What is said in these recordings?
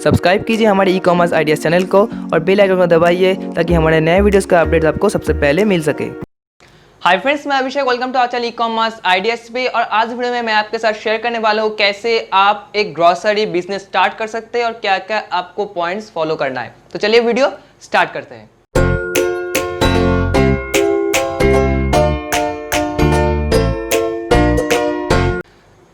Subscribe कीजिए हमारे ई commerce ideas channel को और बेल आइकन को दबाइए ताकि हमारे नए वीडियोस का अपडेट आपको सबसे पहले मिल सके। हाय फ्रेंड्स, मैं Abhishek. Welcome to our channel e commerce ideas पे। और आज वीडियो में मैं आपके साथ शेयर करने वाला हूँ कैसे आप एक ग्रोसरी बिजनेस स्टार्ट कर सकते हैं और क्या क्या आपको पॉइंट्स फॉलो करना है। तो चलिए वीडियो स्टार्ट करते हैं।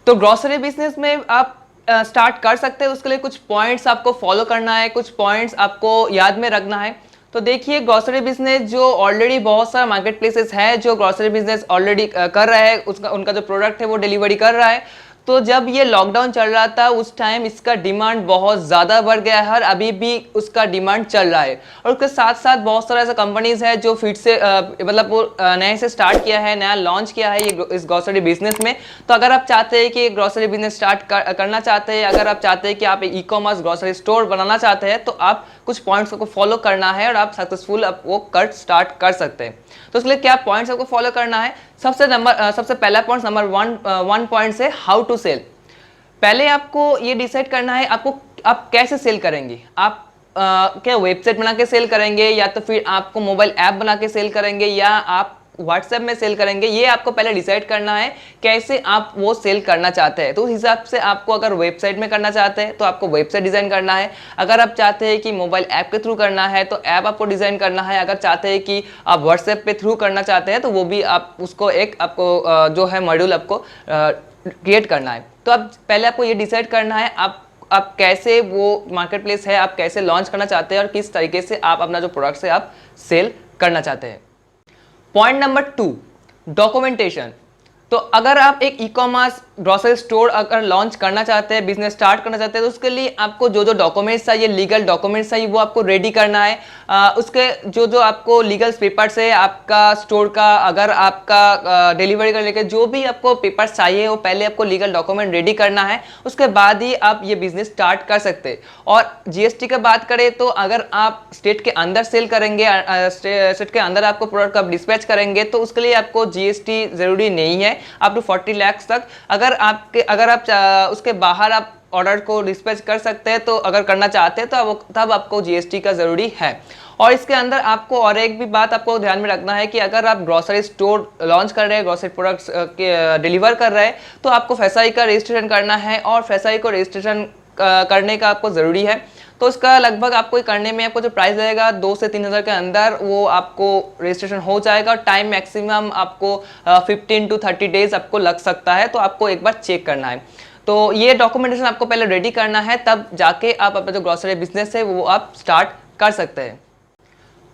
तो ग्रोसरी बिजनेस में आप स्टार्ट कर सकते हैं। उसके लिए कुछ पॉइंट्स आपको फॉलो करना है, कुछ पॉइंट्स आपको याद में रखना है। तो देखिए, ग्रोसरी बिजनेस जो ऑलरेडी बहुत सारा मार्केट प्लेसेस है जो ग्रोसरी बिजनेस ऑलरेडी कर रहा है, उनका जो प्रोडक्ट है वो डिलीवरी कर रहा है। तो जब ये लॉकडाउन चल रहा था उस टाइम इसका डिमांड बहुत ज़्यादा बढ़ गया है और अभी भी उसका डिमांड चल रहा है। और उसके साथ साथ बहुत सारा ऐसा कंपनीज है जो फिर से मतलब वो नए से स्टार्ट किया है, नया लॉन्च किया है ये इस ग्रोसरी बिजनेस में। तो अगर आप चाहते हैं कि ग्रोसरी बिजनेस स्टार्ट करना चाहते हैं, अगर आप चाहते हैं कि आप ई कॉमर्स ग्रोसरी स्टोर बनाना चाहते हैं, तो आप कुछ पॉइंट्स को फॉलो करना है और आप सक्सेसफुल वो स्टार्ट कर सकते हैं। तो इसके लिए क्या पॉइंट्स आपको फॉलो करना है? सबसे पहला पॉइंट नंबर वन पॉइंट से हाउ टू सेल। पहले आपको ये डिसाइड करना है आप कैसे सेल करेंगे। आप क्या वेबसाइट बना के सेल करेंगे, या तो फिर आपको मोबाइल ऐप बना के सेल करेंगे, या आप व्हाट्सएप में सेल करेंगे। ये आपको पहले डिसाइड करना है कैसे आप वो सेल करना चाहते हैं। तो उस हिसाब से आपको अगर वेबसाइट में करना चाहते हैं तो आपको वेबसाइट डिज़ाइन करना है। अगर आप चाहते हैं कि मोबाइल ऐप के थ्रू करना है तो ऐप आपको डिज़ाइन करना है। अगर चाहते हैं कि आप व्हाट्सएप पे थ्रू करना चाहते हैं तो वो भी आप उसको आपको जो है मॉड्यूल आपको क्रिएट करना है। तो अब पहले आपको ये डिसाइड करना है आप कैसे वो मार्केट प्लेस है आप कैसे लॉन्च करना चाहते हैं और किस तरीके से आप अपना जो प्रोडक्ट है आप सेल करना चाहते हैं। Point number 2, documentation. तो अगर आप एक ई कॉमर्स ग्रोसरी स्टोर अगर लॉन्च करना चाहते हैं, बिजनेस स्टार्ट करना चाहते हैं, तो उसके लिए आपको जो डॉक्यूमेंट्स चाहिए, लीगल डॉक्यूमेंट्स चाहिए, वो आपको रेडी करना है। उसके जो आपको लीगल पेपर्स है आपका स्टोर का, अगर आपका डिलीवरी करने के जो भी आपको पेपर्स चाहिए वो पहले आपको लीगल डॉक्यूमेंट रेडी करना है। उसके बाद ही आप ये बिजनेस स्टार्ट कर सकते हैं। और जीएसटी की बात करें तो अगर आप स्टेट के अंदर सेल करेंगे, स्टेट के अंदर आपको प्रोडक्ट आप डिस्पैच करेंगे, तो उसके लिए आपको जीएसटी जरूरी नहीं है अप टू 40 लाख तक। अगर आप उसके बाहर आप ऑर्डर को डिस्पैच कर सकते हैं, तो अगर करना चाहते हैं तो तब आपको जीएसटी का जरूरी है। और इसके अंदर आपको और एक भी बात आपको ध्यान में रखना है कि अगर आप ग्रोसरी स्टोर लॉन्च कर रहे हैं, ग्रोसरी प्रोडक्ट्स के डिलीवर कर रहे हैं, तो आपको FSI का रजिस्ट्रेशन करना है। और FSI को रजिस्ट्रेशन करने का आपको ज़रूरी है। तो इसका लगभग आपको करने में आपको जो प्राइस लगेगा 2 से 3 हज़ार के अंदर वो आपको रजिस्ट्रेशन हो जाएगा। और टाइम मैक्सिमम आपको 15 to 30 डेज आपको लग सकता है। तो आपको एक बार चेक करना है। तो ये डॉक्यूमेंटेशन आपको पहले रेडी करना है, तब जाके आप अपना जो ग्रोसरी बिजनेस है वो आप स्टार्ट कर सकते हैं।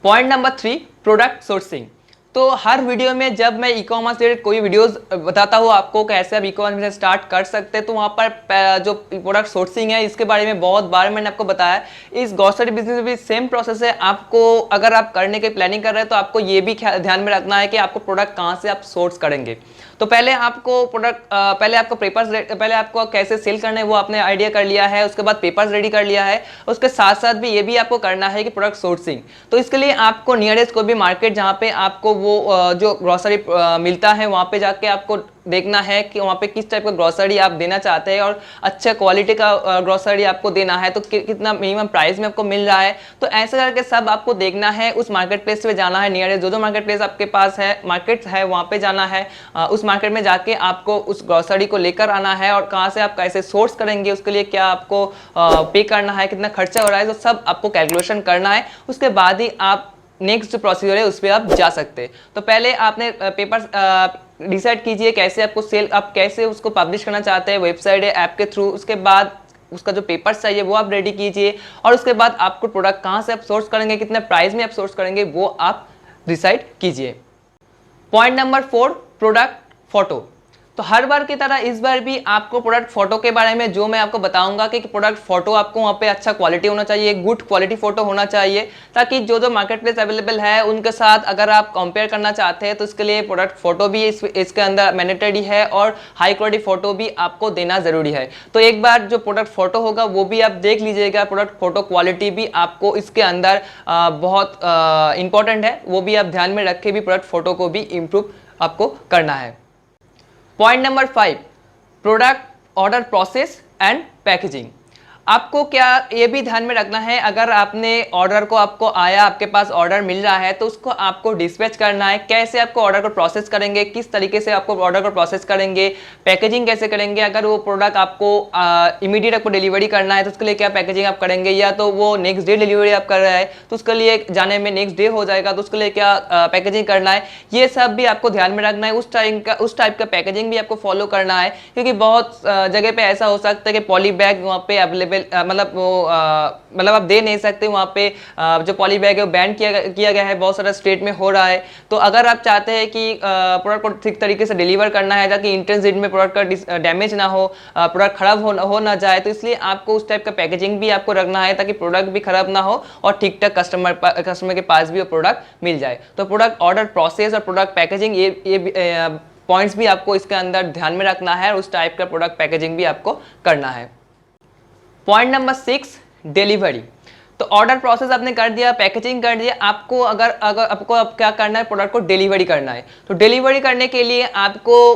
Point number 3, product sourcing. तो हर वीडियो में जब मैं ई कॉमर्स रिलेटेड कोई वीडियोस बताता हूँ आपको कैसे आप ई कॉमर्स बिजनेस स्टार्ट कर सकते हैं, तो वहाँ पर जो प्रोडक्ट सोर्सिंग है इसके बारे में बहुत बार मैंने आपको बताया। इस ग्रोसरी बिजनेस में भी सेम प्रोसेस है। आपको अगर आप करने की प्लानिंग कर रहे हैं तो आपको ये भी ध्यान में रखना है कि आपको प्रोडक्ट कहाँ से आप सोर्स करेंगे। तो पहले आपको कैसे सेल करना है वो आपने आइडिया कर लिया है, उसके बाद पेपर्स रेडी कर लिया है। उसके साथ साथ भी ये भी आपको करना है कि प्रोडक्ट सोर्सिंग। तो इसके लिए आपको नियरेस्ट कोई भी मार्केट जहाँ पे आपको वो जो ग्रोसरी मिलता है वहाँ पे जाके आपको देखना है कि वहाँ पे किस टाइप का ग्रोसरी आप देना चाहते हैं और अच्छा क्वालिटी का ग्रोसरी आपको देना है, तो कितना मिनिमम प्राइस में आपको मिल रहा है। तो ऐसे करके सब आपको देखना है। उस मार्केट प्लेस पे जाना है, नियरेस्ट जो मार्केट प्लेस आपके पास है, मार्केट है, वहाँ पे जाना है। उस मार्केट में जाके आपको उस ग्रोसरी को लेकर आना है और कहाँ से आप कैसे सोर्स करेंगे, उसके लिए क्या आपको पे करना है, कितना खर्चा हो रहा है, तो सब आपको कैलकुलेशन करना है। उसके बाद ही आप नेक्स्ट जो प्रोसीजर है उस पर आप जा सकते हैं। तो पहले आपने पेपर्स डिसाइड कीजिए कैसे आप कैसे उसको पब्लिश करना चाहते हैं, वेबसाइट है, ऐप के थ्रू। उसके बाद उसका जो पेपर्स चाहिए वो आप रेडी कीजिए। और उसके बाद आपको प्रोडक्ट कहाँ से आप सोर्स करेंगे, कितने प्राइस में आप सोर्स करेंगे, वो आप डिसाइड कीजिए। Point number 4, product photo. तो हर बार की तरह इस बार भी आपको प्रोडक्ट फोटो के बारे में जो मैं आपको बताऊंगा कि प्रोडक्ट फोटो आपको वहाँ पे अच्छा क्वालिटी होना चाहिए, गुड क्वालिटी फोटो होना चाहिए, ताकि जो मार्केट प्लेस अवेलेबल है उनके साथ अगर आप कंपेयर करना चाहते हैं तो इसके लिए प्रोडक्ट फोटो भी इसके अंदर मैंडेटरी है और हाई क्वालिटी फोटो भी आपको देना जरूरी है। तो एक बार जो प्रोडक्ट फोटो होगा वो भी आप देख लीजिएगा। प्रोडक्ट फोटो क्वालिटी भी आपको इसके अंदर बहुत इंपॉर्टेंट है, वो भी आप ध्यान में रख के भी प्रोडक्ट फोटो को भी इम्प्रूव आपको करना है। Point number 5, product order process and packaging. आपको क्या ये भी ध्यान में रखना है, अगर आपने ऑर्डर को आपको आया, आपके पास ऑर्डर मिल रहा है, तो उसको आपको डिस्पैच करना है। कैसे आपको ऑर्डर को प्रोसेस करेंगे, किस तरीके से आपको ऑर्डर को प्रोसेस करेंगे, पैकेजिंग कैसे करेंगे, अगर वो प्रोडक्ट आपको इमीडिएट आपको डिलीवरी करना है तो उसके लिए क्या पैकेजिंग आप करेंगे, या तो वो नेक्स्ट डे डिलीवरी आप कर रहे हैं तो उसके लिए जाने में नेक्स्ट डे हो जाएगा तो उसके लिए क्या पैकेजिंग करना है, ये सब भी आपको ध्यान में रखना है। उस टाइप का पैकेजिंग भी आपको फॉलो करना है, क्योंकि बहुत जगह पे ऐसा हो सकता है कि पॉली बैग वहाँ पे अवेलेबल मतलब वो मतलब आप दे नहीं सकते वहाँ पे। जो पॉली बैग है वो बैन किया गया है, बहुत सारा स्टेट में हो रहा है। तो अगर आप चाहते हैं कि प्रोडक्ट को ठीक तरीके से डिलीवर करना है ताकि इन ट्रांजिट में प्रोडक्ट का डैमेज ना हो, प्रोडक्ट खराब हो ना जाए, तो इसलिए आपको उस टाइप का पैकेजिंग भी आपको रखना है ताकि प्रोडक्ट भी खराब ना हो और ठीक ठाक कस्टमर के पास भी वो प्रोडक्ट मिल जाए। तो प्रोडक्ट ऑर्डर प्रोसेस और प्रोडक्ट पैकेजिंग ये पॉइंट्स भी आपको इसके अंदर ध्यान में रखना है और उस टाइप का प्रोडक्ट पैकेजिंग भी आपको करना है। Point number 6, delivery. तो ऑर्डर प्रोसेस आपने कर दिया, पैकेजिंग कर दिया, आपको अगर आपको अब क्या करना है, प्रोडक्ट को डिलीवरी करना है। तो डिलीवरी करने के लिए आपको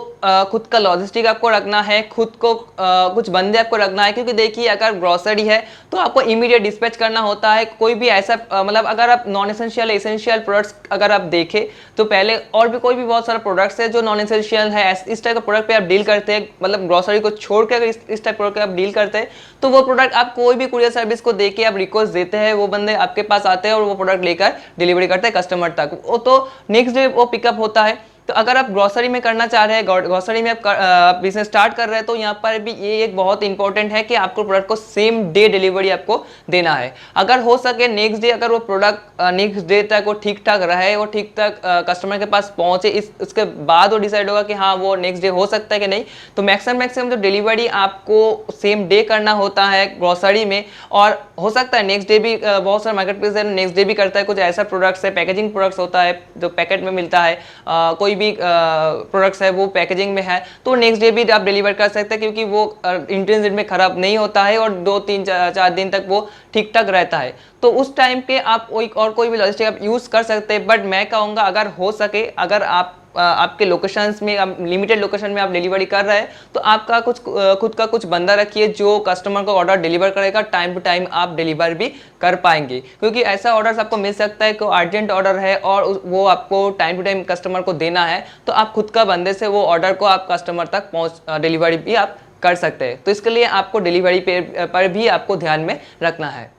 खुद का लॉजिस्टिक आपको रखना है, खुद को कुछ बंदे आपको रखना है, क्योंकि देखिए अगर ग्रोसरी है तो आपको इमीडिएट डिस्पैच करना होता है। कोई भी ऐसा मतलब अगर आप नॉन एसेंशियल एसेंशियल प्रोडक्ट्स अगर आप देखें तो पहले और भी कोई भी बहुत सारा प्रोडक्ट्स है जो नॉन एसेंशियल है, इस टाइप का प्रोडक्ट पे आप डील करते हैं, मतलब ग्रोसरी को छोड़ के अगर इस टाइप प्रोडक्ट आप डील करते हैं तो वो प्रोडक्ट आप कोई भी कुरियर सर्विस को देके आप रिक्वेस्ट देते हैं, वो बंदे आपके पास आते हैं और वो प्रोडक्ट लेकर डिलीवरी करते हैं कस्टमर तक। वो तो नेक्स्ट डे वो पिकअप होता है। तो अगर आप ग्रोसरी में करना चाह रहे हैं, ग्रोसरी में आप बिजनेस स्टार्ट कर रहे हैं, तो यहाँ पर भी ये एक बहुत इंपॉर्टेंट है कि आपको प्रोडक्ट को सेम डे डिलीवरी आपको देना है। अगर हो सके नेक्स्ट डे, अगर वो प्रोडक्ट नेक्स्ट डे तक वो ठीक ठाक रहे, वो ठीक ठाक कस्टमर के पास पहुंचे, उसके बाद वो डिसाइड होगा कि हाँ वो नेक्स्ट डे हो सकता है कि नहीं। तो मैक्सिमम जो डिलीवरी आपको सेम डे करना होता है ग्रोसरी में, और हो सकता है नेक्स्ट डे भी, बहुत सारे मार्केट प्लेस है नेक्स्ट डे भी करता है। कुछ ऐसा प्रोडक्ट्स है, पैकेजिंग प्रोडक्ट्स होता है जो पैकेट में मिलता है, कोई भी प्रोडक्ट्स है वो पैकेजिंग में है तो नेक्स्ट डे भी आप डिलीवर कर सकते हैं, क्योंकि वो इन ट्रांजिट में खराब नहीं होता है और 2-3-4 दिन तक वो ठीक ठाक रहता है। तो उस टाइम पे आप कोई भी लॉजिस्टिक आप यूज कर सकते हैं। बट मैं कहूँगा अगर हो सके, अगर आप आपके लोकेशंस में, आप लिमिटेड लोकेशन में आप डिलीवरी कर रहे हैं तो आपका कुछ खुद का कुछ बंदा रखिए जो कस्टमर को ऑर्डर डिलीवर करेगा। टाइम टू टाइम आप डिलीवर भी कर पाएंगे, क्योंकि ऐसा ऑर्डर्स आपको मिल सकता है कि अर्जेंट ऑर्डर है और वो आपको टाइम टू टाइम कस्टमर को देना है, तो आप खुद का बंदे से वो ऑर्डर को आप कस्टमर तक डिलीवरी भी आप कर सकते हैं। तो इसके लिए आपको डिलीवरी पर भी आपको ध्यान में रखना है।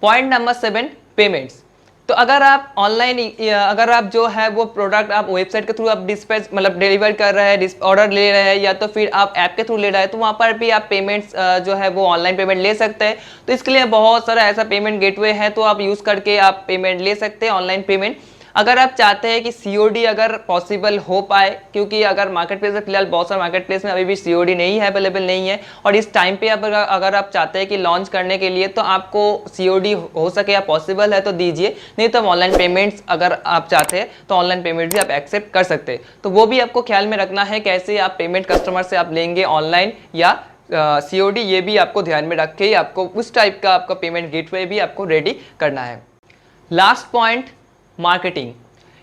Point number 7, payments. तो अगर आप ऑनलाइन, अगर आप जो है वो प्रोडक्ट आप वेबसाइट के थ्रू आप डिस्पैच मतलब डिलीवर कर रहे हैं, ऑर्डर ले रहे हैं, या तो फिर आप ऐप के थ्रू ले रहे हैं, तो वहाँ पर भी आप पेमेंट्स जो है वो ऑनलाइन पेमेंट ले सकते हैं। तो इसके लिए बहुत सारा ऐसा पेमेंट गेटवे है, तो आप यूज़ करके आप पेमेंट ले सकते हैं, ऑनलाइन पेमेंट। अगर आप चाहते हैं कि COD अगर पॉसिबल हो पाए, क्योंकि अगर मार्केट प्लेस में फिलहाल बहुत सारे मार्केट प्लेस में अभी भी COD नहीं है, अवेलेबल नहीं है, और इस टाइम पे अगर आप चाहते हैं कि लॉन्च करने के लिए तो आपको COD हो सके या पॉसिबल है तो दीजिए, नहीं तो ऑनलाइन पेमेंट्स अगर आप चाहते हैं तो ऑनलाइन पेमेंट भी आप एक्सेप्ट कर सकते हैं। तो वो भी आपको ख्याल में रखना है, कैसे आप पेमेंट कस्टमर से आप लेंगे, ऑनलाइन या COD, ये भी आपको ध्यान में रख के ही आपको उस टाइप का आपका पेमेंट गेटवे भी आपको रेडी करना है। Last point, marketing.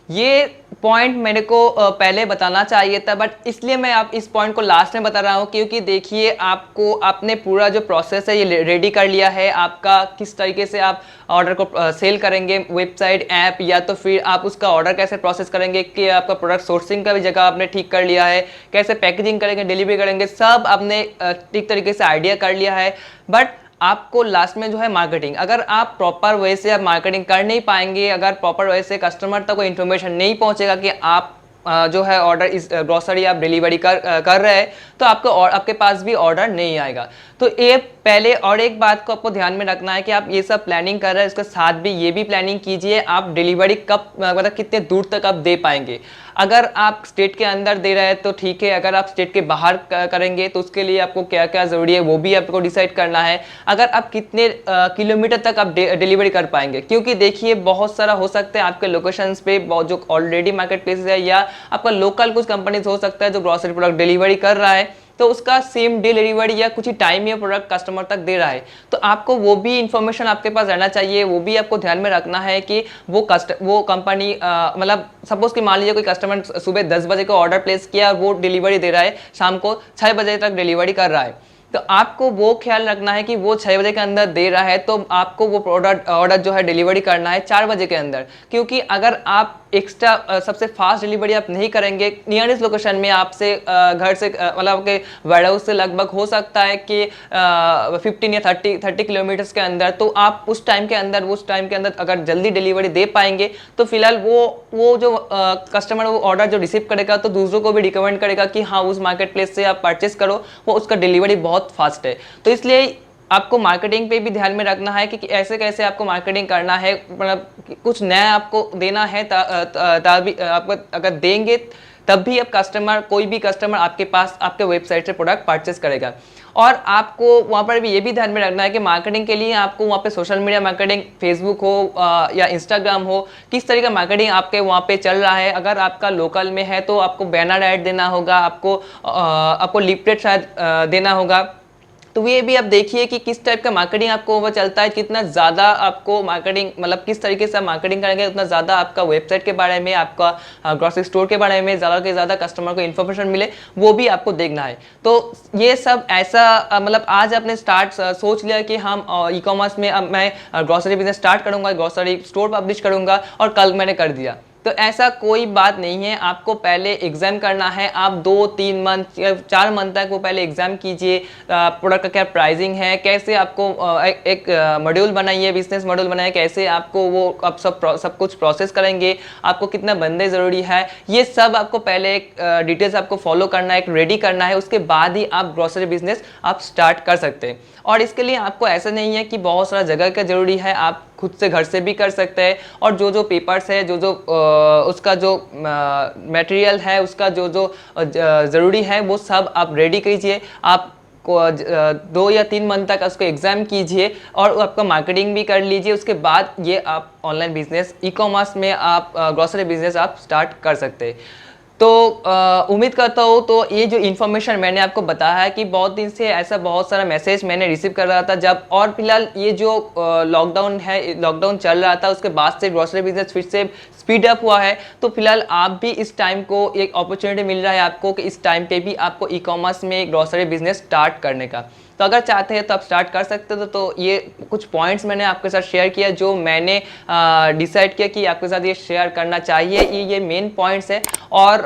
ये पॉइंट मेरे को पहले बताना चाहिए था, बट इसलिए मैं आप इस पॉइंट को लास्ट में बता रहा हूँ, क्योंकि देखिए आपको आपने पूरा जो प्रोसेस है ये रेडी कर लिया है, आपका किस तरीके से आप ऑर्डर को सेल करेंगे, वेबसाइट, ऐप, या तो फिर आप उसका ऑर्डर कैसे प्रोसेस करेंगे, कि आपका प्रोडक्ट सोर्सिंग का भी जगह आपने ठीक कर लिया है, कैसे पैकेजिंग करेंगे, डिलीवरी करेंगे, सब आपने ठीक तरीके से आइडिया कर लिया है। बट आपको लास्ट में जो है मार्केटिंग, अगर आप प्रॉपर वे से आप मार्केटिंग कर नहीं पाएंगे, अगर प्रॉपर वे से कस्टमर तक कोई इन्फॉर्मेशन नहीं पहुंचेगा कि आप जो है ऑर्डर इस ग्रोसरी आप डिलीवरी कर रहे हैं, तो आपके पास भी ऑर्डर नहीं आएगा। तो ये पहले, और एक बात को आपको ध्यान में रखना है कि आप ये सब प्लानिंग कर रहे हैं, इसके साथ भी ये भी प्लानिंग कीजिए आप डिलीवरी कब, मतलब कितने दूर तक आप दे पाएंगे। अगर आप स्टेट के अंदर दे रहे हैं तो ठीक है, अगर आप स्टेट के बाहर करेंगे तो उसके लिए आपको क्या क्या ज़रूरी है वो भी आपको डिसाइड करना है। अगर आप कितने किलोमीटर तक आप डिलीवरी कर पाएंगे, क्योंकि देखिए बहुत सारा हो सकता है आपके लोकेशंस पे जो ऑलरेडी मार्केट प्लेस है, या आपका लोकल कुछ कंपनीज हो सकता है जो ग्रोसरी प्रोडक्ट डिलीवरी कर रहा है, तो उसका सेम डे डिलीवरी या कुछ ही टाइम में प्रोडक्ट कस्टमर तक दे रहा है। तो आपको वो भी इंफॉर्मेशन आपके पास रहना चाहिए, वो भी आपको ध्यान में रखना है कि वो कंपनी, मतलब सपोज कि मान लीजिए कोई कस्टमर सुबह 10 बजे को ऑर्डर प्लेस किया और वो डिलीवरी दे रहा है शाम को 6 बजे तक डिलीवरी कर रहा है, तो आपको वो ख्याल रखना है कि वो 6 बजे के अंदर दे रहा है तो आपको वो प्रोडक्ट ऑर्डर जो है डिलीवरी करना है 4 बजे के अंदर, क्योंकि अगर आप एक्स्ट्रा सबसे फास्ट डिलीवरी आप नहीं करेंगे नियरेस्ट लोकेशन में आपसे घर से मतलब आपके वेयर हाउस से लगभग हो सकता है कि 15 या 30 किलोमीटर्स के अंदर, तो आप उस टाइम के अंदर अगर जल्दी डिलीवरी दे पाएंगे तो फिलहाल वो जो कस्टमर वो ऑर्डर जो रिसीव करेगा तो दूसरों को भी रिकमेंड करेगा कि हाँ उस मार्केट प्लेस से आप परचेस करो, वो उसका डिलीवरी बहुत फास्ट है। तो इसलिए आपको मार्केटिंग पे भी ध्यान में रखना है कि ऐसे कैसे आपको मार्केटिंग करना है, मतलब कुछ नया आपको देना है तभी आपको अगर देंगे तब भी अब कोई भी कस्टमर आपके पास आपके वेबसाइट से प्रोडक्ट परचेस करेगा। और आपको वहाँ पर भी ये भी ध्यान में रखना है कि मार्केटिंग के लिए आपको वहाँ पे सोशल मीडिया मार्केटिंग फेसबुक हो या इंस्टाग्राम हो, किस तरह का मार्केटिंग आपके वहाँ पे चल रहा है। अगर आपका लोकल में है तो आपको बैनर ऐड देना होगा, आपको लीफलेट शायद देना होगा। तो ये भी आप देखिए कि किस टाइप का मार्केटिंग आपको वो चलता है, कितना ज़्यादा आपको मार्केटिंग मतलब किस तरीके से आप मार्केटिंग करेंगे उतना ज़्यादा आपका वेबसाइट के बारे में, आपका ग्रोसरी स्टोर के बारे में ज़्यादा से ज़्यादा कस्टमर को इन्फॉर्मेशन मिले, वो भी आपको देखना है। तो ये सब ऐसा मतलब आज आपने सोच लिया कि हम ई कॉमर्स में अब मैं ग्रोसरी बिजनेस स्टार्ट करूँगा, ग्रोसरी स्टोर पब्लिश करूँगा और कल मैंने कर दिया, तो ऐसा कोई बात नहीं है। आपको पहले एग्जाम करना है, आप 2-3 मंथ या 4 मंथ तक वो पहले एग्जाम कीजिए, प्रोडक्ट का क्या प्राइसिंग है, कैसे आपको एक मॉड्यूल बनाइए, बिजनेस मॉड्यूल बनाइए, कैसे आपको वो आप सब कुछ प्रोसेस करेंगे, आपको कितना बंदे ज़रूरी है, ये सब आपको पहले एक डिटेल्स आपको फॉलो करना है, एक रेडी करना है, उसके बाद ही आप ग्रोसरी बिजनेस आप स्टार्ट कर सकते हैं। और इसके लिए आपको ऐसा नहीं है कि बहुत सारा जगह का ज़रूरी है, आप खुद से घर से भी कर सकते हैं। और जो पेपर्स है, जो उसका जो मटेरियल है, उसका जो ज़रूरी है वो सब आप रेडी कीजिए। आप 2 या 3 मंथ तक उसको एग्जाम कीजिए और आपका मार्केटिंग भी कर लीजिए। उसके बाद ये आप ऑनलाइन बिजनेस ई कॉमर्स में आप ग्रोसरी बिजनेस आप स्टार्ट कर सकते हैं। तो उम्मीद करता हूँ तो ये जो इन्फॉर्मेशन मैंने आपको बताया है कि बहुत दिन से ऐसा बहुत सारा मैसेज मैंने रिसीव कर रहा था जब, और फिलहाल ये जो लॉकडाउन चल रहा था उसके बाद से ग्रोसरी बिजनेस फिर से स्पीड अप हुआ है। तो फिलहाल आप भी इस टाइम को एक अपॉर्चुनिटी मिल रहा है आपको कि इस टाइम पे भी आपको ई कॉमर्स में ग्रोसरी बिजनेस स्टार्ट करने का। तो अगर चाहते हैं तो आप स्टार्ट कर सकते हो। तो ये कुछ पॉइंट्स मैंने आपके साथ शेयर किया जो मैंने डिसाइड किया कि आपके साथ ये शेयर करना चाहिए, ये मेन पॉइंट्स है। और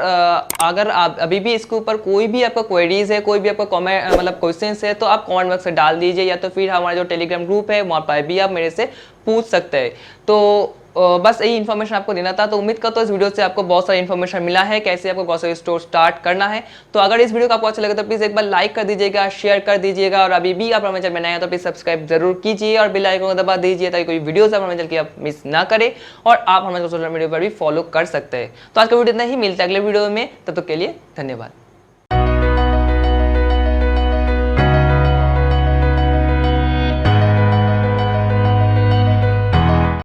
अगर आप अभी भी इसके ऊपर कोई भी आपका क्वेरीज है, कोई भी आपका कमेंट मतलब क्वेश्चंस है तो आप कमेंट बॉक्स में डाल दीजिए, या तो फिर हमारा जो टेलीग्राम ग्रुप है वहाँ पर भी आप मेरे से पूछ सकते हैं। तो बस यही इन्फॉर्मेशन आपको देना था। तो उम्मीद करता हूँ इस वीडियो से आपको बहुत सारा इन्फॉर्मेशन मिला है कैसे आपको ग्रोसरी स्टोर स्टार्ट करना है। तो अगर इस वीडियो को आपको अच्छा लगे तो प्लीज़ एक बार लाइक कर दीजिएगा, शेयर कर दीजिएगा, और अभी भी आप हमारे चैनल में नए हैं तो प्लीज़ सब्सक्राइब जरूर कीजिए और बेल आइकन को दबा दीजिए ताकि कोई वीडियोस आप हमारे चैनल की आप मिस ना करें। और आप हमारे सोशल मीडिया पर भी फॉलो कर सकते हैं। तो आज का वीडियो इतना ही, मिलता है अगले वीडियो में, तब तक के लिए धन्यवाद।